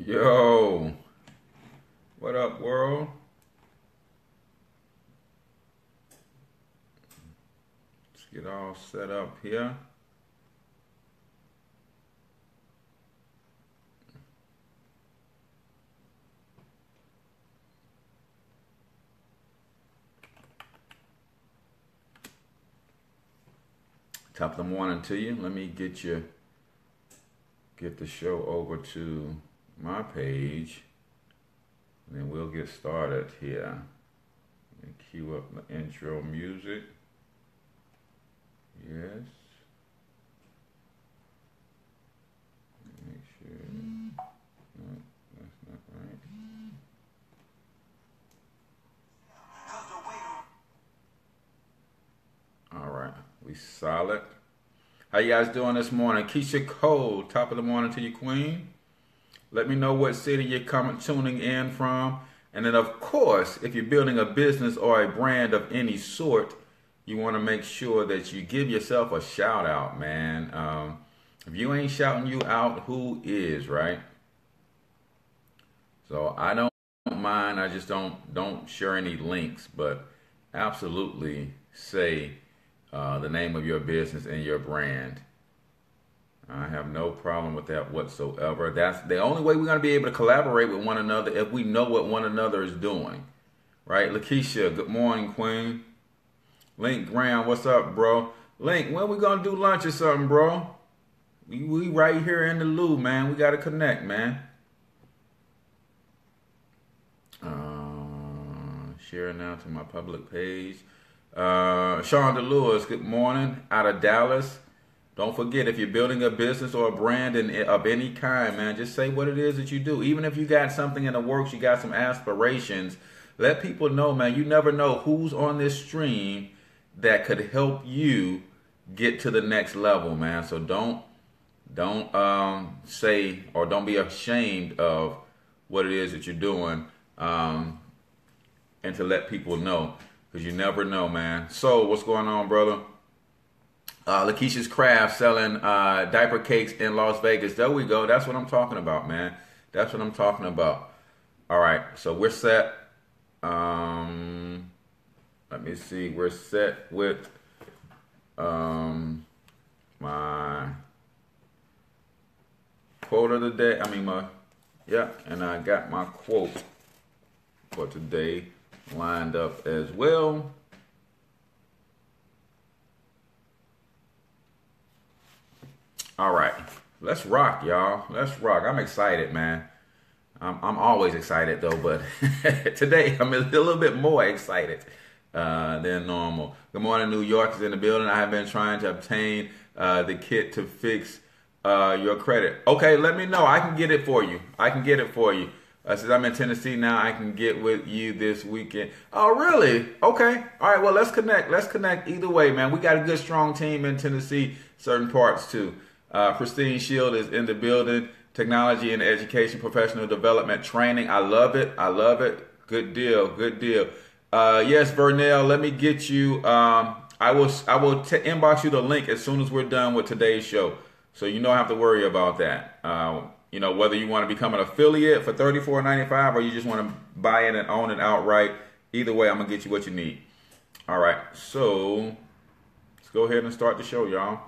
Yo, what up, world? Let's get all set up here. Top of the morning to you. Let me get the show over to my page, and then we'll get started here. And cue up the intro music. Yes. Make sure. No, that's not right. All right, we solid. How you guys doing this morning? Keisha Cole, top of the morning to you, Queen. Let me know what city you're tuning in from. And then, of course, if you're building a business or a brand of any sort, you want to make sure that you give yourself a shout out, man. If you ain't shouting you out, who is, right? So I don't mind. I just don't share any links, but absolutely say the name of your business and your brand. I have no problem with that whatsoever. That's the only way we're going to be able to collaborate with one another, if we know what one another is doing. Right? Lakeisha, good morning, Queen. Link Graham, what's up, bro? Link, when we going to do lunch or something, bro? We right here in the loo, man. We got to connect, man. Share now to my public page. Sean DeLewis, good morning, out of Dallas. Don't forget, if you're building a business or a brand of any kind, man, just say what it is that you do. Even if you got something in the works, you got some aspirations, let people know, man. You never know who's on this stream that could help you get to the next level, man. So don't say, or don't be ashamed of what it is that you're doing, and to let people know, because you never know, man. So what's going on, brother? Lakeisha's Craft selling diaper cakes in Las Vegas. There we go. That's what I'm talking about, man. That's what I'm talking about. All right, so we're set. Let me see. We're set with my quote of the day. And I got my quote for today lined up as well. All right, let's rock, y'all. Let's rock. I'm excited, man. I'm always excited, though, but today I'm a little bit more excited than normal. Good morning, New York is in the building. I have been trying to obtain the kit to fix your credit. Okay, let me know. I can get it for you. Since I'm in Tennessee now, I can get with you this weekend. Oh, really? Okay. All right, well, let's connect. Either way, man. We got a good, strong team in Tennessee, certain parts, too. Pristine Shield is in the building. Technology and education, professional development training. I love it. Good deal. Yes, Vernell, let me get you. I will inbox you the link as soon as we're done with today's show. So you don't have to worry about that. Whether you want to become an affiliate for $34.95 or you just want to buy it and own it outright. Either way, I'm going to get you what you need. All right. So let's go ahead and start the show, y'all.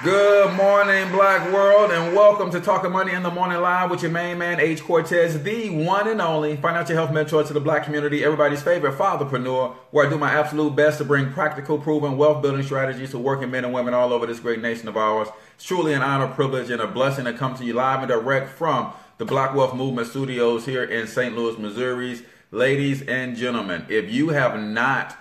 Good morning, Black World, and welcome to Talking Money in the Morning Live with your main man, H. Cortez, the one and only financial health mentor to the Black community, everybody's favorite fatherpreneur, where I do my absolute best to bring practical, proven, wealth-building strategies to working men and women all over this great nation of ours. It's truly an honor, privilege, and a blessing to come to you live and direct from the Black Wealth Movement Studios here in St. Louis, Missouri. Ladies and gentlemen, if you have not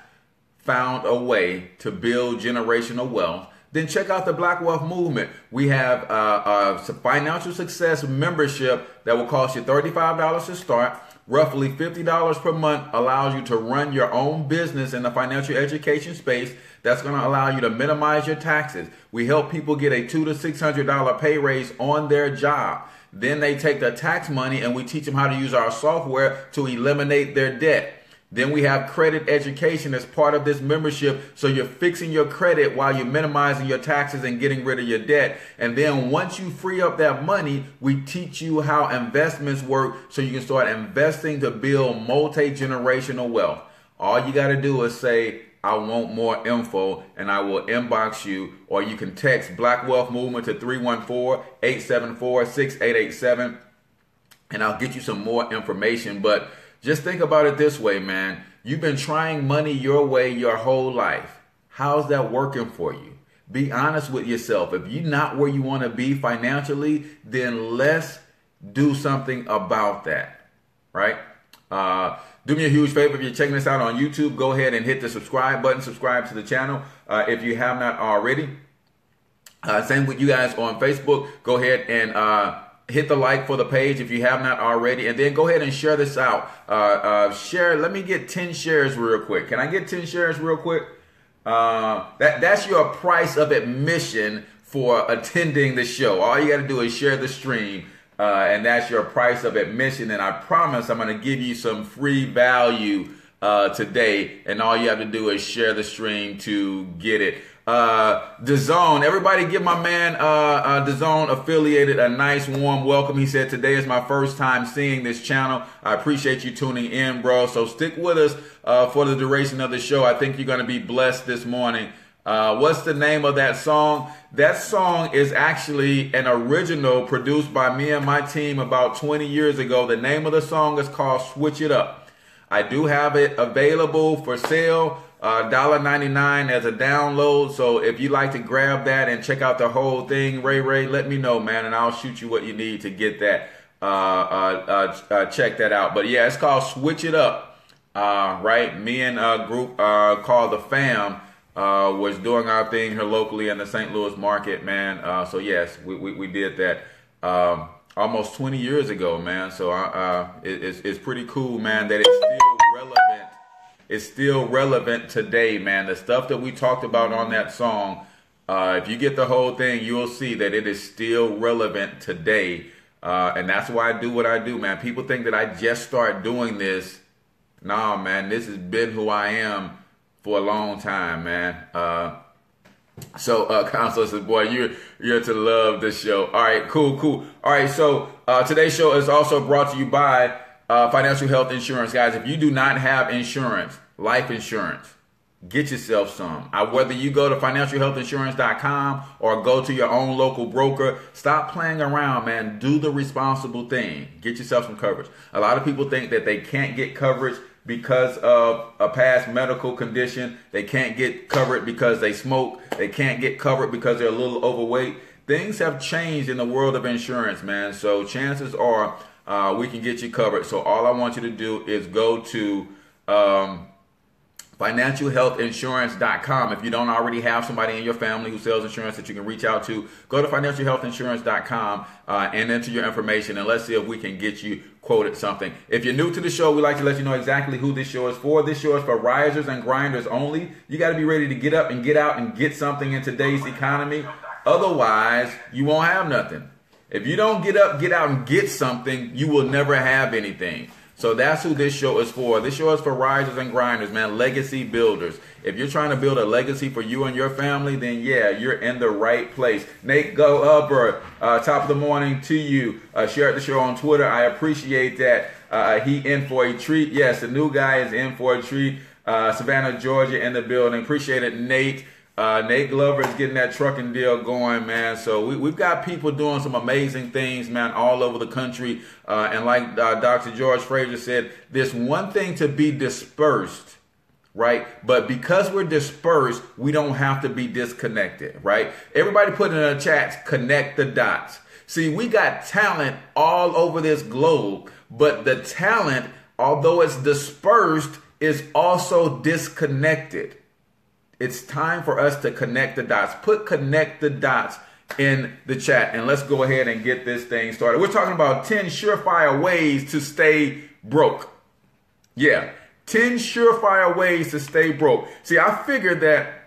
found a way to build generational wealth, then check out the Black Wealth Movement. We have a financial success membership that will cost you $35 to start. Roughly $50 per month allows you to run your own business in the financial education space. That's going to allow you to minimize your taxes. We help people get a $200 to $600 pay raise on their job. Then they take the tax money and we teach them how to use our software to eliminate their debt. Then we have credit education as part of this membership. So you're fixing your credit while you're minimizing your taxes and getting rid of your debt. And then once you free up that money, we teach you how investments work so you can start investing to build multi-generational wealth. All you got to do is say, I want more info, and I will inbox you, or you can text Black Wealth Movement to 314-874-6887, and I'll get you some more information. But just think about it this way, man. You've been trying money your way your whole life. How's that working for you? Be honest with yourself. If you're not where you want to be financially, then let's do something about that, right? Do me a huge favor. If you're checking this out on YouTube, go ahead and hit the subscribe button. Subscribe to the channel if you have not already. Same with you guys on Facebook. Go ahead and hit the like for the page if you have not already, and then go ahead and share this out. Share. Let me get 10 shares real quick. Can I get 10 shares real quick? That's your price of admission for attending the show. All you got to do is share the stream, and that's your price of admission. And I promise I'm going to give you some free value today, and all you have to do is share the stream to get it. DAZN, everybody give my man DAZN affiliated a nice warm welcome. He said, today is my first time seeing this channel. I appreciate you tuning in, bro. So stick with us for the duration of the show. I think you're going to be blessed this morning. What's the name of that song? That song is actually an original produced by me and my team about 20 years ago. The name of the song is called Switch It Up. I do have it available for sale. $1.99 as a download. So if you like to grab that and check out the whole thing, Ray, let me know, man, and I'll shoot you what you need to get that. Check that out. But yeah, it's called Switch It Up. Right? Me and a group called The Fam was doing our thing here locally in the St. Louis market, man. So yes, we did that almost 20 years ago, man. So it's pretty cool, man, that it's still relevant. It's still relevant today, man. The stuff that we talked about on that song, if you get the whole thing, you'll see that it is still relevant today. And that's why I do what I do, man. People think that I just start doing this. Nah, man, this has been who I am for a long time, man. Counselor says, boy, you're to love this show. All right, cool. All right, so today's show is also brought to you by financial health insurance. Guys, if you do not have insurance, life insurance, get yourself some. Whether you go to financialhealthinsurance.com or go to your own local broker, stop playing around, man. Do the responsible thing. Get yourself some coverage. A lot of people think that they can't get coverage because of a past medical condition. They can't get covered because they smoke. They can't get covered because they're a little overweight. Things have changed in the world of insurance, man. So chances are we can get you covered. So all I want you to do is go to financialhealthinsurance.com. If you don't already have somebody in your family who sells insurance that you can reach out to, go to financialhealthinsurance.com and enter your information, and let's see if we can get you quoted something. If you're new to the show, we like to let you know exactly who this show is for. This show is for risers and grinders only. You got to be ready to get up and get out and get something in today's economy. Otherwise, you won't have nothing. If you don't get up, get out, and get something, you will never have anything. So that's who this show is for. This show is for risers and grinders, man, legacy builders. If you're trying to build a legacy for you and your family, then yeah, you're in the right place. Nate Go Upper, top of the morning to you. Share the show on Twitter. I appreciate that. He in for a treat. Yes, the new guy is in for a treat. Savannah, Georgia in the building. Appreciate it, Nate. Nate Glover is getting that trucking deal going, man. So we've got people doing some amazing things, man, all over the country. And like Dr. George Fraser said, there's one thing to be dispersed, right? But because we're dispersed, we don't have to be disconnected, right? Everybody put in the chat, connect the dots. See, we got talent all over this globe, but the talent, although it's dispersed, is also disconnected. It's time for us to connect the dots. Put connect the dots in the chat, and let's go ahead and get this thing started. We're talking about 10 surefire ways to stay broke. Yeah, 10 surefire ways to stay broke. See, I figured that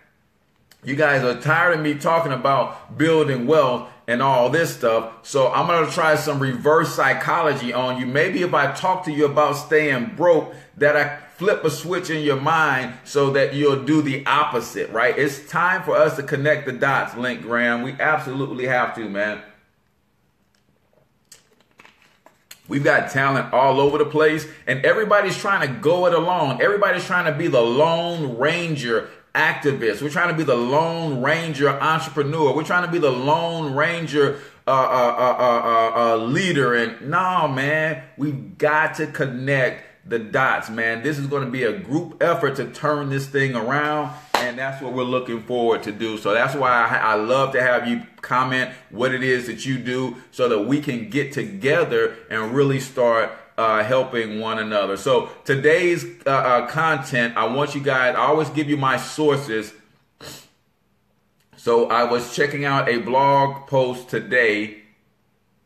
you guys are tired of me talking about building wealth and all this stuff. So I'm going to try some reverse psychology on you. Maybe if I talk to you about staying broke, that I flip a switch in your mind so that you'll do the opposite, right? It's time for us to connect the dots, Link Graham. We absolutely have to, man. We've got talent all over the place, and everybody's trying to go it alone. Everybody's trying to be the Lone Ranger activist. We're trying to be the Lone Ranger entrepreneur. We're trying to be the Lone Ranger leader. And no, man, we've got to connect the dots, man. This is going to be a group effort to turn this thing around, and that's what we're looking forward to do. So that's why I love to have you comment what it is that you do so that we can get together and really start helping one another. So today's content, I want you guys, I always give you my sources. So I was checking out a blog post today,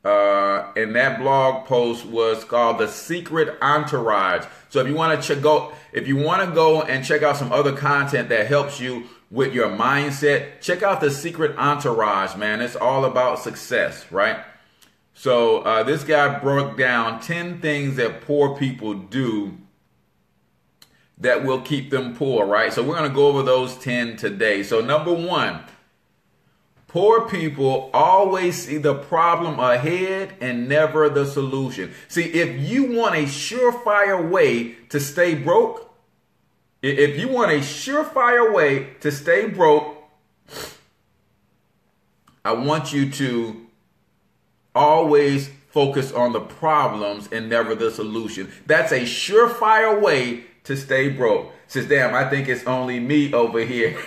and that blog post was called The Secret Entourage. So if you want to go and check out some other content that helps you with your mindset, check out The Secret Entourage, man. It's all about success, right? So this guy broke down 10 things that poor people do that will keep them poor, right? So we're going to go over those 10 today. So number one, poor people always see the problem ahead and never the solution. See, if you want a surefire way to stay broke, I want you to always focus on the problems and never the solution. That's a surefire way to stay broke. Says, damn, I think it's only me over here.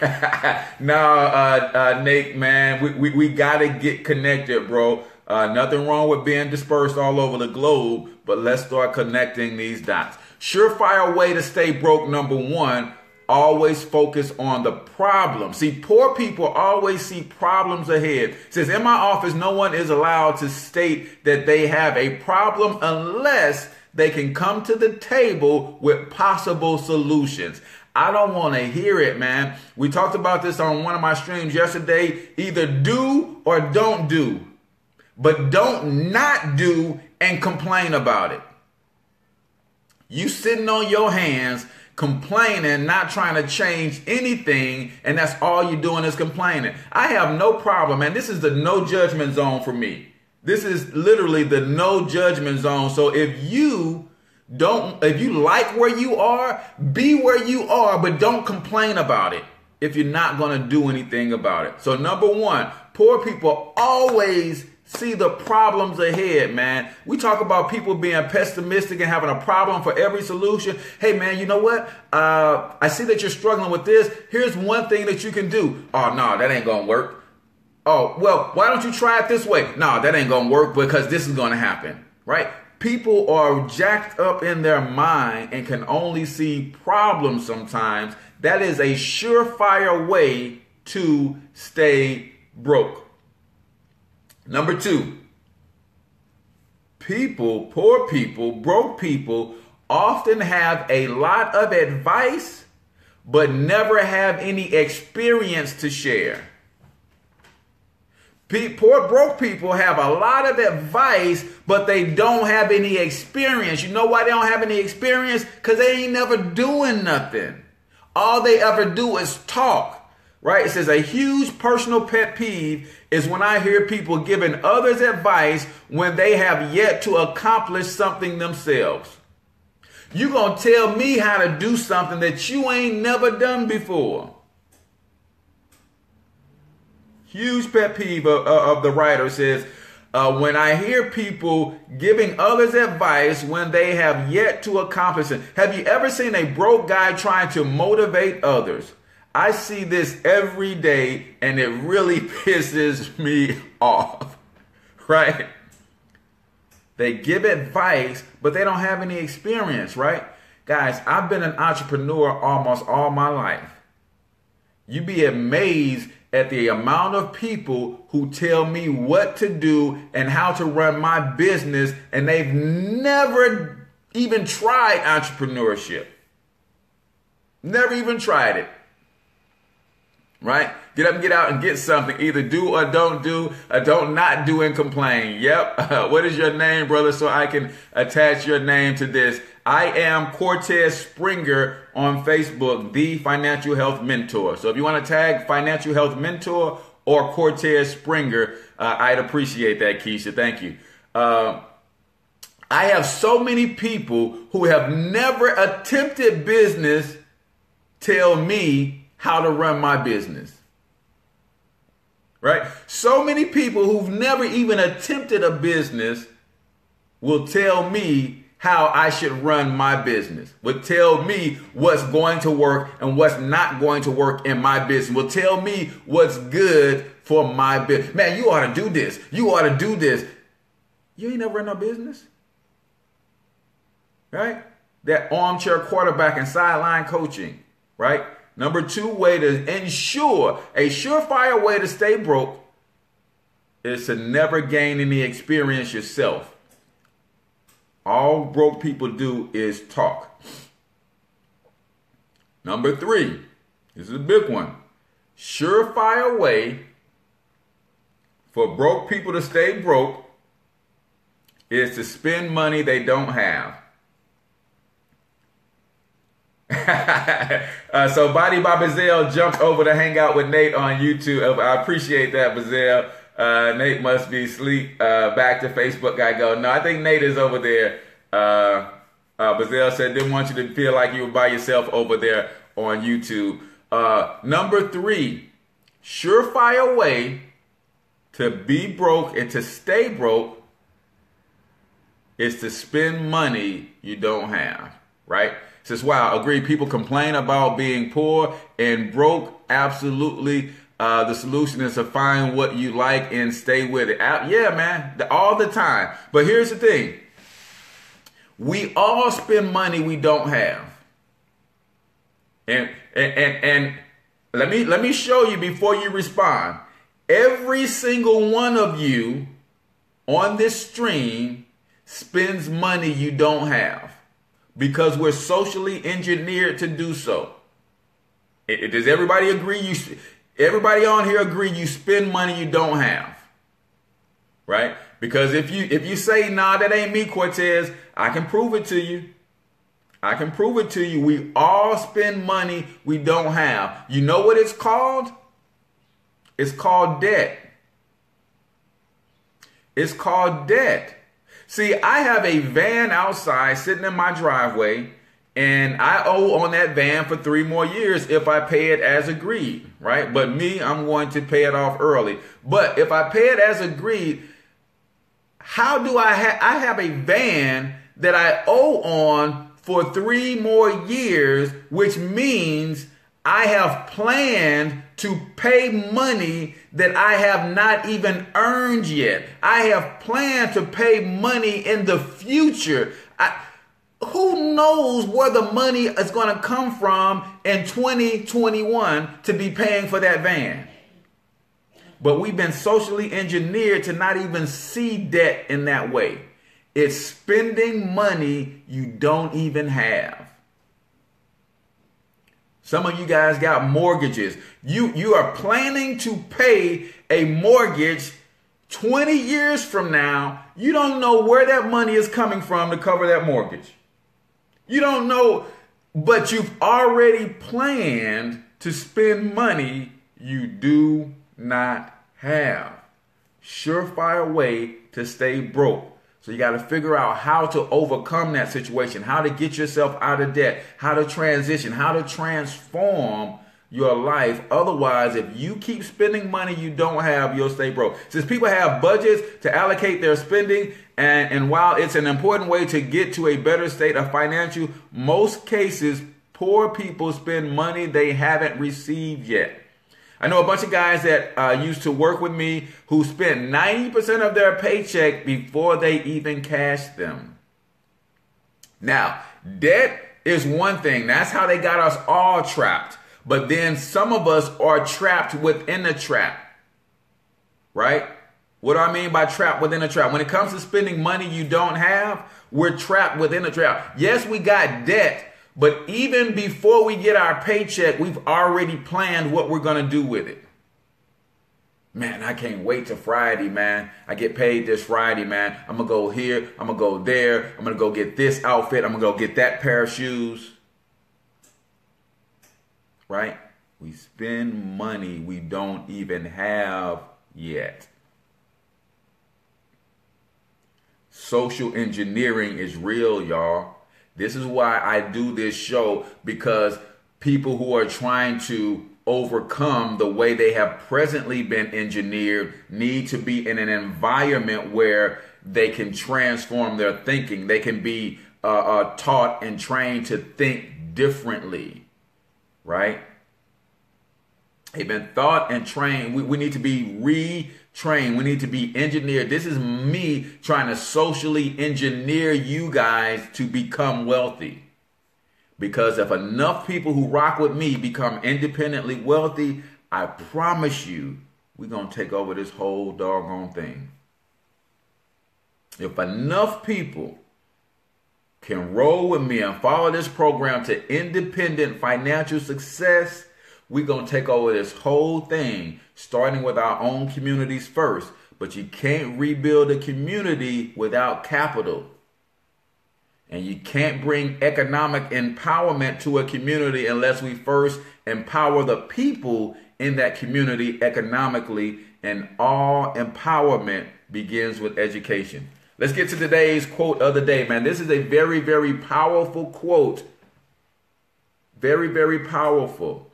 No, Nate, man, we got to get connected, bro. Nothing wrong with being dispersed all over the globe, but let's start connecting these dots. Surefire way to stay broke, number one, always focus on the problem. See, poor people always see problems ahead. It says, in my office, no one is allowed to state that they have a problem unless they can come to the table with possible solutions. I don't want to hear it, man. We talked about this on one of my streams yesterday. Either do or don't do, but don't not do and complain about it. You sitting on your hands, complaining, not trying to change anything, and that's all you're doing is complaining. I have no problem, and this is the no judgment zone for me. This is literally the no judgment zone. So if you like where you are, be where you are, but don't complain about it if you're not going to do anything about it. So number one, poor people always see the problems ahead, man. We talk about people being pessimistic and having a problem for every solution. Hey, man, you know what? I see that you're struggling with this. Here's one thing that you can do. Oh, no, that ain't going to work. Oh, well, why don't you try it this way? No, that ain't going to work because this is going to happen, right? People are jacked up in their mind and can only see problems sometimes. That is a surefire way to stay broke. Number two, poor people, broke people often have a lot of advice, but never have any experience to share. Poor broke people have a lot of advice, but they don't have any experience. You know why they don't have any experience? Because they ain't never doing nothing. All they ever do is talk, right? It says a huge personal pet peeve is when I hear people giving others advice when they have yet to accomplish something themselves. You gonna tell me how to do something that you ain't never done before. Huge pet peeve of the writer says, when I hear people giving others advice when they have yet to accomplish it. Have you ever seen a broke guy trying to motivate others? I see this every day and it really pisses me off, right? They give advice, but they don't have any experience, right? Guys, I've been an entrepreneur almost all my life. You'd be amazed at the amount of people who tell me what to do and how to run my business, and they've never even tried entrepreneurship. Never even tried it. Right? Get up and get out and get something. Either do or don't do, or don't not do and complain. Yep. What is your name, brother, so I can attach your name to this? I am Cortez Springer on Facebook, the Financial Health Mentor. So if you want to tag Financial Health Mentor or Cortez Springer, I'd appreciate that, Keisha. Thank you. I have so many people who have never attempted business tell me how to run my business. Right? So many people who've never even attempted a business will tell me how I should run my business, will tell me what's going to work and what's not going to work in my business, will tell me what's good for my business. Man, you ought to do this. You ought to do this. You ain't never run no business. Right? That armchair quarterback and sideline coaching. Right? Number 2 way to ensure, a surefire way to stay broke is to never gain any experience yourself. All broke people do is talk. Number 3, this is a big one. Surefire way for broke people to stay broke is to spend money they don't have. So Body by Bazelle jumped over to hang out with Nate on YouTube. I appreciate that, Bazelle. Nate must be asleep. Back to Facebook guy go. No, I think Nate is over there. Bazelle said didn't want you to feel like you were by yourself over there on YouTube. Number 3, surefire way to be broke and to stay broke is to spend money you don't have, right? Says, wow, agree. People complain about being poor and broke. Absolutely. The solution is to find what you like and stay with it. Yeah, man, all the time. But here's the thing. We all spend money we don't have. And let me show you before you respond. Every single one of you on this stream spends money you don't have because we're socially engineered to do so. Does everybody agree? Everybody on here agree you spend money you don't have, right? Because if you say, nah, that ain't me, Cortez, I can prove it to you. I can prove it to you. We all spend money we don't have. You know what it's called? It's called debt. It's called debt. See, I have a van outside sitting in my driveway, and I owe on that van for 3 more years if I pay it as agreed, right? But me, I'm going to pay it off early. But if I pay it as agreed, how do I have a van that I owe on for 3 more years, which means I have planned to pay money that I have not even earned yet. I have planned to pay money in the future. Who knows where the money is going to come from in 2021 to be paying for that van? But we've been socially engineered to not even see debt in that way. It's spending money you don't even have. Some of you guys got mortgages. You are planning to pay a mortgage 20 years from now. You don't know where that money is coming from to cover that mortgage. You don't know, but you've already planned to spend money you do not have. Surefire way to stay broke. So you got to figure out how to overcome that situation, how to get yourself out of debt, how to transition, how to transform your life. Otherwise, if you keep spending money you don't have, you'll stay broke. Since people have budgets to allocate their spending, and while it's an important way to get to a better state of financial, most cases, poor people spend money they haven't received yet. I know a bunch of guys that used to work with me who spent 90% of their paycheck before they even cashed them. Now, debt is one thing. That's how they got us all trapped. But then some of us are trapped within the trap, right? What do I mean by trapped within a trap? When it comes to spending money you don't have, we're trapped within a trap. Yes, we got debt, but even before we get our paycheck, we've already planned what we're going to do with it. Man, I can't wait till Friday, man. I get paid this Friday, man. I'm going to go here. I'm going to go there. I'm going to go get this outfit. I'm going to go get that pair of shoes. Right? We spend money we don't even have yet. Social engineering is real, y'all. This is why I do this show, because people who are trying to overcome the way they have presently been engineered need to be in an environment where they can transform their thinking. They can be taught and trained to think differently. Right? They've been thought and trained. We need to be retrained. We need to be engineered. This is me trying to socially engineer you guys to become wealthy. Because if enough people who rock with me become independently wealthy, I promise you, we're going to take over this whole doggone thing. If enough people can roll with me and follow this program to independent financial success, we're going to take over this whole thing, starting with our own communities first. But you can't rebuild a community without capital. And you can't bring economic empowerment to a community unless we first empower the people in that community economically. And all empowerment begins with education. Let's get to today's quote of the day, man. This is a very, very powerful quote. Very, very powerful.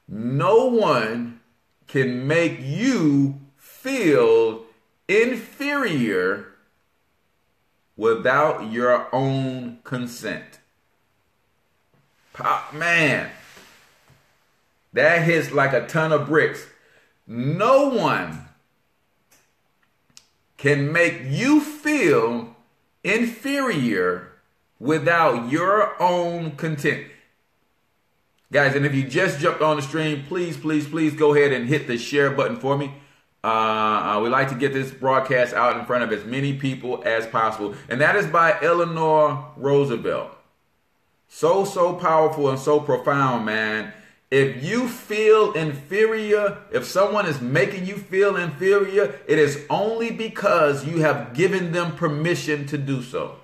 No one can make you feel inferior without your own consent. Man, that hits like a ton of bricks. No one can make you feel inferior without your own consent. Guys, and if you just jumped on the stream, please, please, please go ahead and hit the share button for me. We like to get this broadcast out in front of as many people as possible. And that is by Eleanor Roosevelt. So powerful and so profound, man. If you feel inferior, if someone is making you feel inferior, it is only because you have given them permission to do so.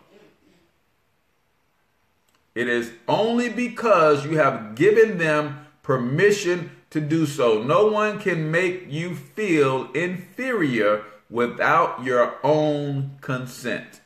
It is only because you have given them permission to do so. No one can make you feel inferior without your own consent.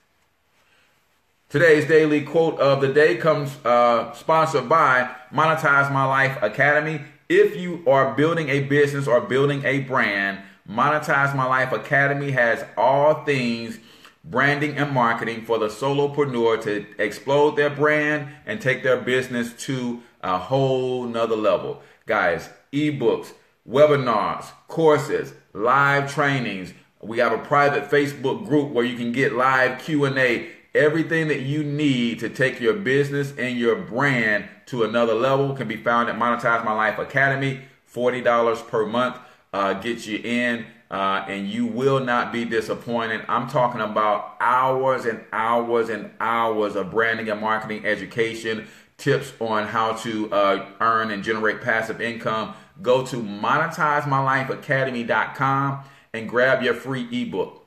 Today's daily quote of the day comes sponsored by Monetize My Life Academy. If you are building a business or building a brand, Monetize My Life Academy has all things branding and marketing for the solopreneur to explode their brand and take their business to a whole nother level. Guys, ebooks, webinars, courses, live trainings. We have a private Facebook group where you can get live Q&A. Everything that you need to take your business and your brand to another level can be found at Monetize My Life Academy. $40 per month gets you in. And you will not be disappointed. I'm talking about hours and hours and hours of branding and marketing education, tips on how to earn and generate passive income. Go to monetizemylifeacademy.com and grab your free ebook.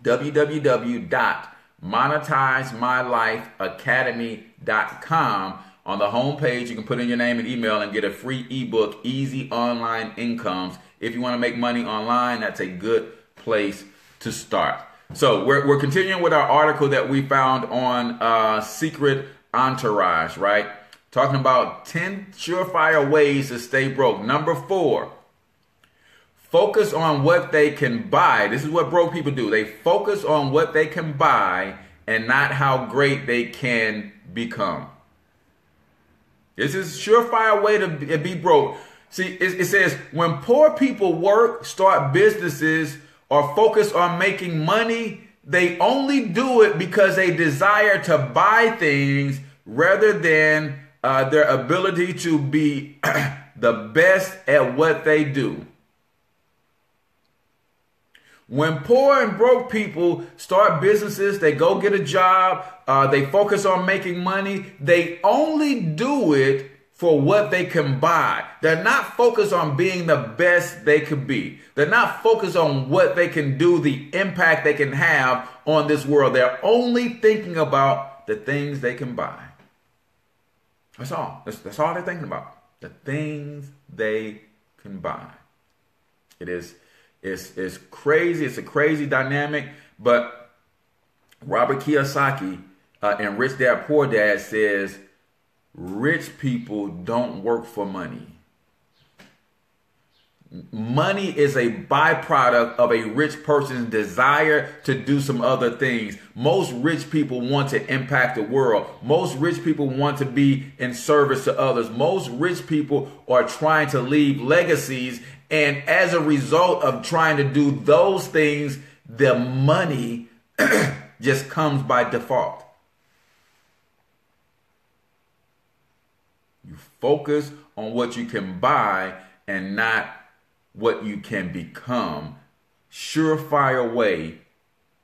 www.monetizemylifeacademy.com. On the homepage, you can put in your name and email and get a free ebook, Easy Online Incomes. If you want to make money online, that's a good place to start. So we're continuing with our article that we found on Secret Entourage, right? Talking about 10 surefire ways to stay broke. Number 4, focus on what they can buy. This is what broke people do. They focus on what they can buy and not how great they can become. This is a surefire way to be broke. See, it says when poor people work, start businesses, or focus on making money, they only do it because they desire to buy things rather than their ability to be the best at what they do. When poor and broke people start businesses, they go get a job, they focus on making money, they only do it for what they can buy. They're not focused on being the best they could be. They're not focused on what they can do, the impact they can have on this world. They're only thinking about the things they can buy. That's all. That's all they're thinking about. The things they can buy. It's crazy. It's a crazy dynamic. But Robert Kiyosaki in Rich Dad Poor Dad says, rich people don't work for money. Money is a byproduct of a rich person's desire to do some other things. Most rich people want to impact the world. Most rich people want to be in service to others. Most rich people are trying to leave legacies. And as a result of trying to do those things, the money just comes by default. You focus on what you can buy and not what you can become. Surefire way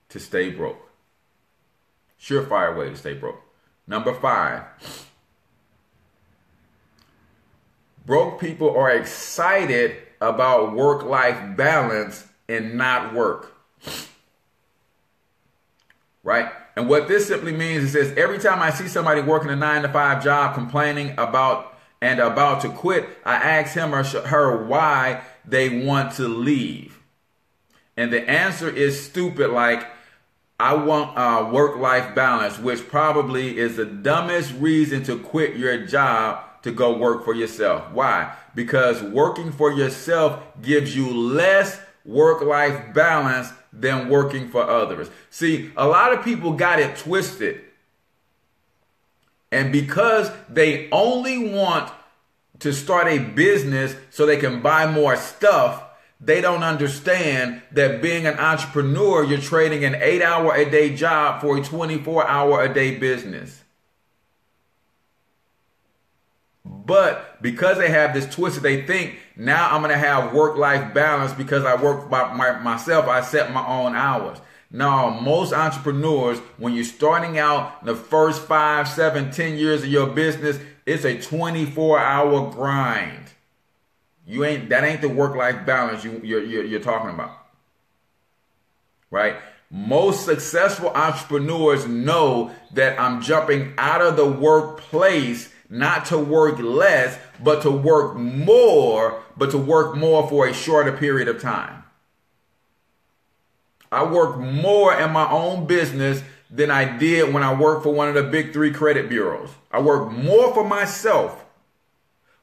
to stay broke. Surefire way to stay broke. Number 5. Broke people are excited about work-life balance and not work. Right? And what this simply means is this: every time I see somebody working a 9-to-5 job complaining about to quit, I ask him or her why they want to leave. And the answer is stupid, like, I want work-life balance, which probably is the dumbest reason to quit your job to go work for yourself. Why? Because working for yourself gives you less work-life balance than working for others. See, a lot of people got it twisted. And because they only want to start a business so they can buy more stuff, they don't understand that being an entrepreneur, you're trading an 8-hour-a-day job for a 24-hour-a-day business. But because they have this twisted, they think, now I'm going to have work-life balance because I work by myself. I set my own hours. No, most entrepreneurs, when you're starting out the first 5, 7, 10 years of your business, it's a 24-hour grind. That ain't the work-life balance you're talking about. Right? Most successful entrepreneurs know that I'm jumping out of the workplace not to work less, but to work more for a shorter period of time. I work more in my own business than I did when I worked for one of the big 3 credit bureaus. I work more for myself,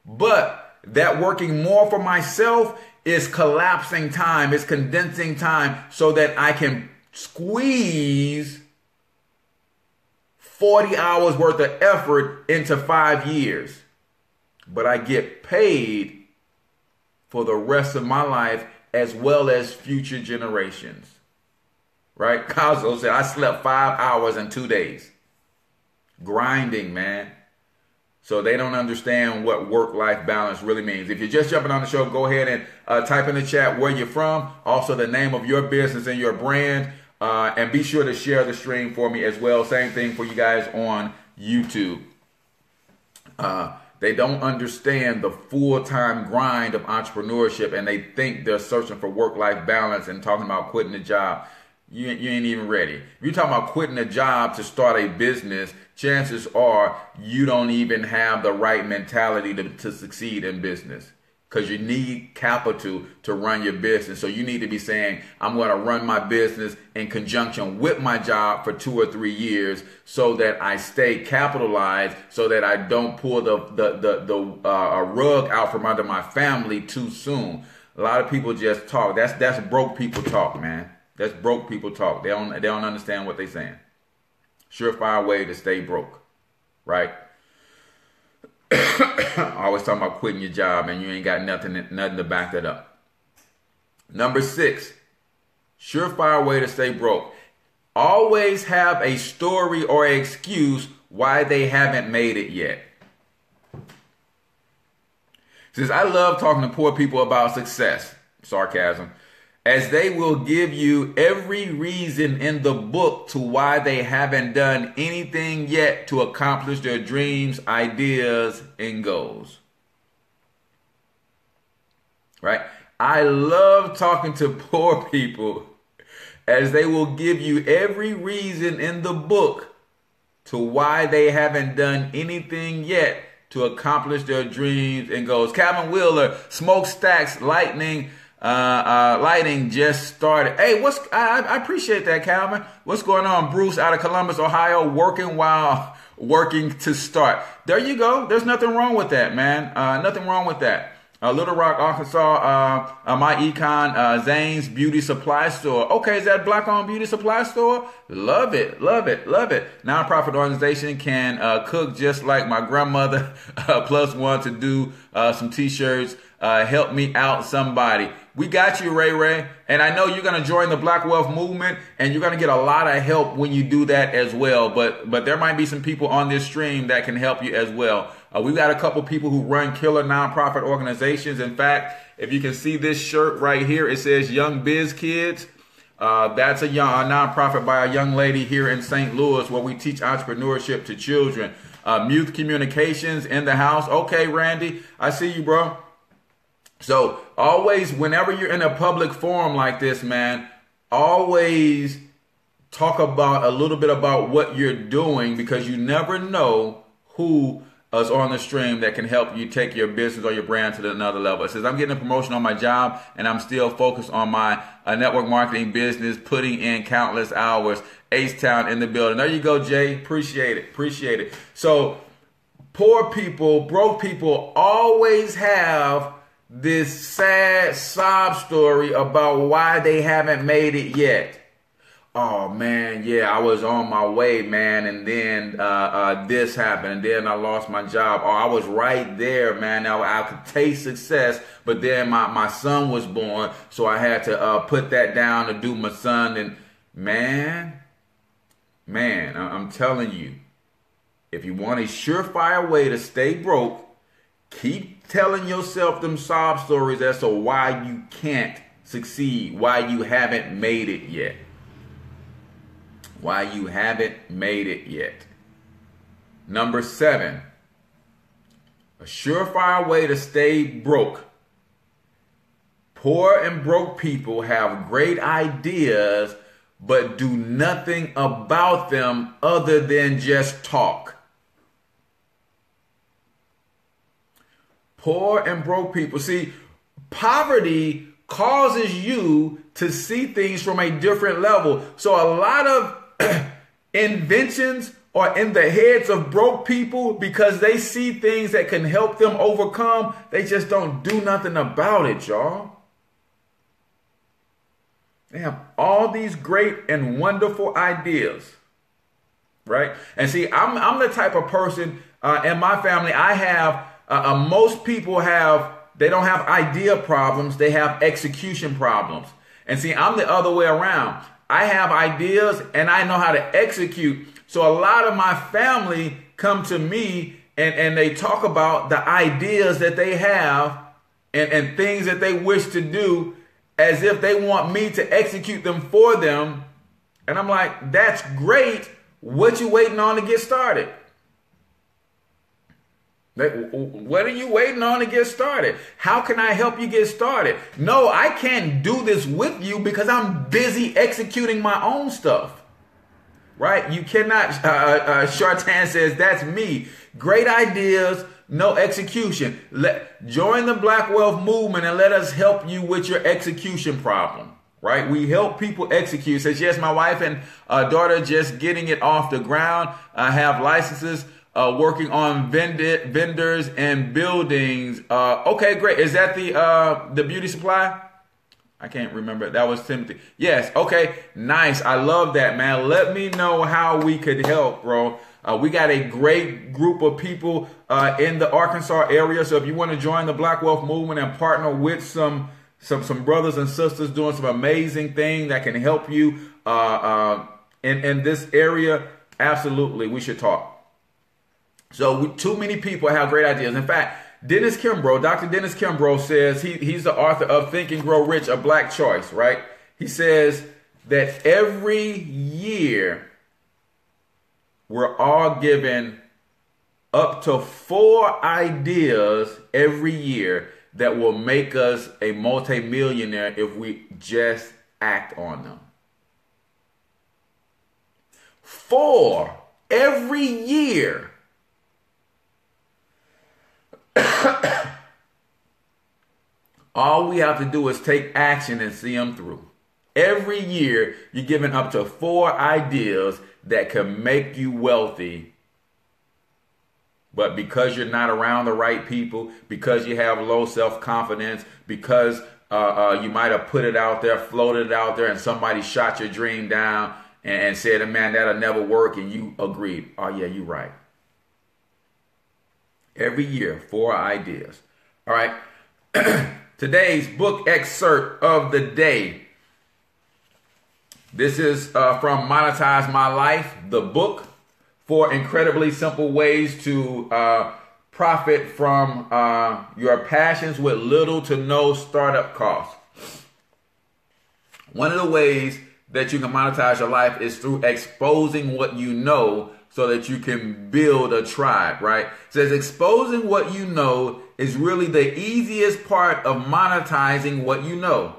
but that working more for myself is collapsing time, it's condensing time so that I can squeeze 40 hours worth of effort into 5 years. But I get paid for the rest of my life as well as future generations. Right? Cosmo said, I slept 5 hours in 2 days. Grinding, man. So they don't understand what work-life balance really means. If you're just jumping on the show, go ahead and type in the chat where you're from, also the name of your business and your brand. And be sure to share the stream for me as well. Same thing for you guys on YouTube. They don't understand the full-time grind of entrepreneurship, and they think they're searching for work-life balance and talking about quitting a job. You ain't even ready. If you're talking about quitting a job to start a business, chances are you don't even have the right mentality to succeed in business. because you need capital to run your business. So you need to be saying, I'm going to run my business in conjunction with my job for 2 or 3 years so that I stay capitalized, so that I don't pull the rug out from under my family too soon. A lot of people just talk. That's broke people talk, man. That's broke people talk. They don't understand what they're saying. Surefire way to stay broke, right? Always talking about quitting your job and you ain't got nothing to back that up. Number 6, surefire way to stay broke. Always have a story or an excuse why they haven't made it yet. Since I love talking to poor people about success, sarcasm, as they will give you every reason in the book to why they haven't done anything yet to accomplish their dreams, ideas, and goals. Right? I love talking to poor people as they will give you every reason in the book to why they haven't done anything yet to accomplish their dreams and goals. Calvin Wheeler, smokestacks, lighting just started. Hey, I appreciate that, Calvin. What's going on? Bruce out of Columbus, Ohio, working while working to start. There you go. There's nothing wrong with that, man. Nothing wrong with that. Little Rock, Arkansas, my econ, Zane's Beauty Supply Store. Okay, is that black-owned beauty supply store? Love it, love it, love it. Nonprofit organization can cook just like my grandmother, +1 to do some t-shirts. Help me out, somebody. We got you, Ray Ray. And I know you're going to join the Black Wealth Movement, and you're going to get a lot of help when you do that as well. But there might be some people on this stream that can help you as well. We've got a couple people who run killer nonprofit organizations. In fact, if you can see this shirt right here, it says Young Biz Kids. That's a nonprofit by a young lady here in St. Louis where we teach entrepreneurship to children. Youth Communications in the house. Okay, Randy, I see you, bro. So always, whenever you're in a public forum like this, man, always talk about a little bit about what you're doing, because you never know who is on the stream that can help you take your business or your brand to another level. It says, I'm getting a promotion on my job and I'm still focused on my network marketing business, putting in countless hours. H-Town in the building. There you go, Jay. Appreciate it. Appreciate it. So poor people, broke people always have this sad sob story about why they haven't made it yet. Oh man, yeah, I was on my way, man, and then this happened, and then I lost my job. Oh, I was right there, man. Now I could taste success, but then my son was born, so I had to put that down to do my son. And man, I'm telling you, if you want a surefire way to stay broke, keep telling yourself them sob stories as to why you can't succeed, why you haven't made it yet. Why you haven't made it yet. Number 7, a surefire way to stay broke. Poor and broke people have great ideas, but do nothing about them other than just talk. Poor and broke people. See, poverty causes you to see things from a different level. So a lot of inventions are in the heads of broke people because they see things that can help them overcome. They just don't do nothing about it, y'all. They have all these great and wonderful ideas, right? And see, I'm the type of person in my family, I have, most people they don't have idea problems, they have execution problems. And see, I'm the other way around. I have ideas and I know how to execute. So a lot of my family come to me and they talk about the ideas that they have and things that they wish to do as if they want me to execute them for them. And I'm like, that's great. What you waiting on to get started? What are you waiting on to get started? How can I help you get started? No, I can't do this with you because I'm busy executing my own stuff. Right? You cannot, Shartan says, that's me. Great ideas, no execution. Join the Black Wealth Movement and let us help you with your execution problem. Right? We help people execute. Says, yes, my wife and daughter just getting it off the ground. I have licenses, working on vendors and buildings. Okay, great. Is that the beauty supply? I can't remember. That was Timothy. Yes. Okay. Nice. I love that, man. Let me know how we could help, bro. We got a great group of people in the Arkansas area. So if you want to join the Black Wealth Movement and partner with some brothers and sisters doing some amazing things that can help you in this area, absolutely, we should talk. So too many people have great ideas. In fact, Dennis Kimbrough, Dr. Dennis Kimbrough says, he's the author of Think and Grow Rich, A Black Choice, right? He says that every year we're all given up to 4 ideas every year that will make us a multimillionaire if we just act on them. 4 every year. All we have to do is take action and see them through. Every year, you're given up to 4 ideas that can make you wealthy. But because you're not around the right people, because you have low self-confidence, because you might have put it out there, floated it out there, and somebody shot your dream down and said, man, that'll never work, and you agreed. Oh, yeah, you're right. Every year, 4 ideas. All right. Today's book excerpt of the day. This is from Monetize My Life, the book, 4 incredibly simple ways to profit from your passions with little to no startup costs. One of the ways that you can monetize your life is through exposing what you know so that you can build a tribe, right? It says exposing what you know is really the easiest part of monetizing what you know.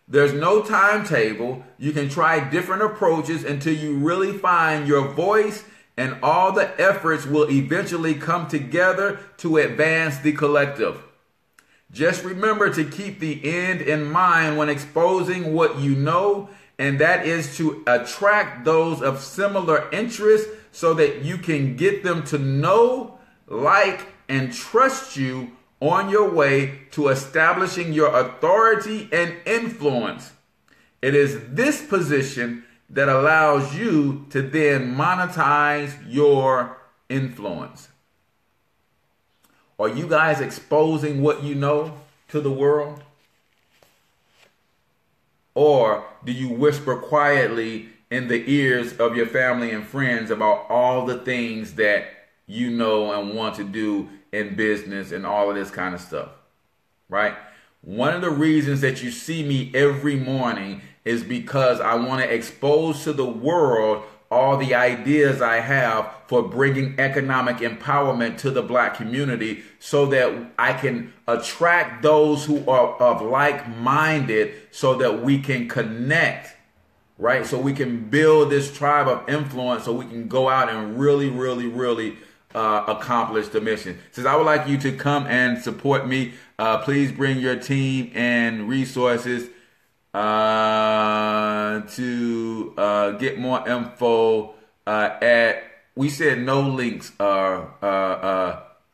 There's no timetable. You can try different approaches until you really find your voice, and all the efforts will eventually come together to advance the collective. Just remember to keep the end in mind when exposing what you know, and that is to attract those of similar interests so that you can get them to know, like, and trust you on your way to establishing your authority and influence. It is this position that allows you to then monetize your influence. Are you guys exposing what you know to the world? Or do you whisper quietly in the ears of your family and friends about all the things that you know and want to do in business and all of this kind of stuff, right? One of the reasons that you see me every morning is because I want to expose to the world all the ideas I have for bringing economic empowerment to the Black community so that I can attract those who are of like-minded so that we can connect, right? So we can build this tribe of influence so we can go out and really accomplish the mission. Says, I would like you to come and support me. Please bring your team and resources to get more info we said no links La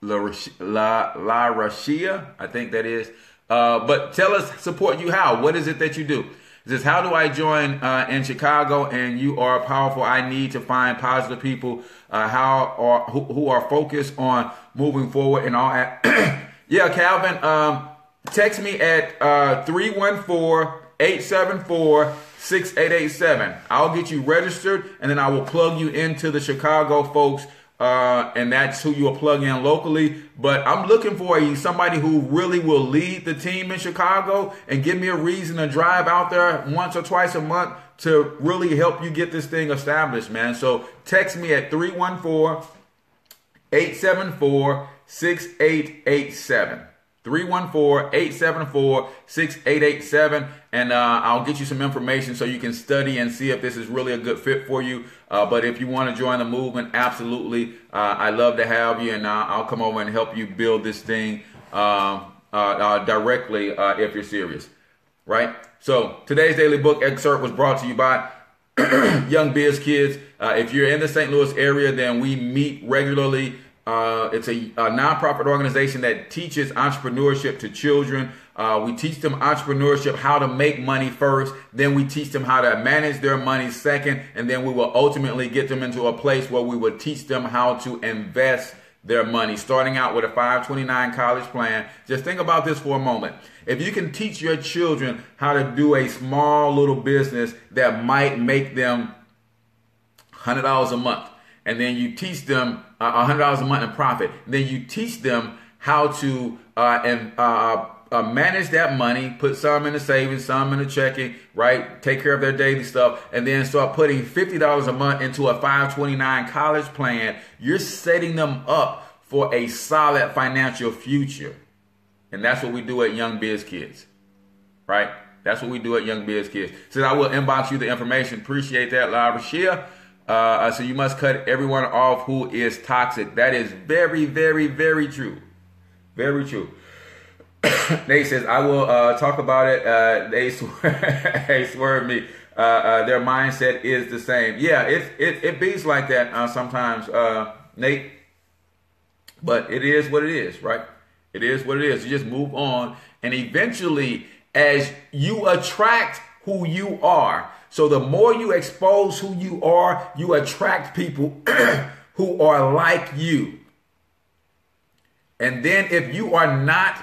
Rashia, I think that is. But tell us, support you how? What is it that you do? It says, how do I join in Chicago? And you are powerful. I need to find positive people who are focused on moving forward and all. Yeah, Calvin, text me at 314-874-6887. I'll get you registered, and then I will plug you into the Chicago folks, and that's who you'll plug in locally. But I'm looking for somebody who really will lead the team in Chicago and give me a reason to drive out there once or twice a month to really help you get this thing established, man. So text me at 314-874-6887. 314-874-6887. And I'll get you some information so you can study and see if this is really a good fit for you. But if you want to join the movement, absolutely. I'd love to have you, and I'll come over and help you build this thing directly if you're serious. Right? So today's daily book excerpt was brought to you by Young Biz Kids. If you're in the St. Louis area, then we meet regularly. It's a nonprofit organization that teaches entrepreneurship to children. We teach them entrepreneurship, how to make money first. Then we teach them how to manage their money second. And then we will ultimately get them into a place where we will teach them how to invest their money, starting out with a 529 college plan. Just think about this for a moment. If you can teach your children how to do a small little business that might make them $100 a month, and then you teach them $100 a month in profit, then you teach them how to manage that money, put some in the savings, some in the checking, right? Take care of their daily stuff, and then start putting $50 a month into a 529 college plan. You're setting them up for a solid financial future. And that's what we do at Young Biz Kids, right? That's what we do at Young Biz Kids. So I will inbox you the information. Appreciate that, Lara Shia. So you must cut everyone off who is toxic. That is very, very, very true. Very true. Nate says, I will talk about it. They swerve me. Their mindset is the same. Yeah, it beats like that sometimes, Nate. But it is what it is, right? It is what it is. You just move on. And eventually, as you attract who you are, so the more you expose who you are, you attract people who are like you. And then if you are not,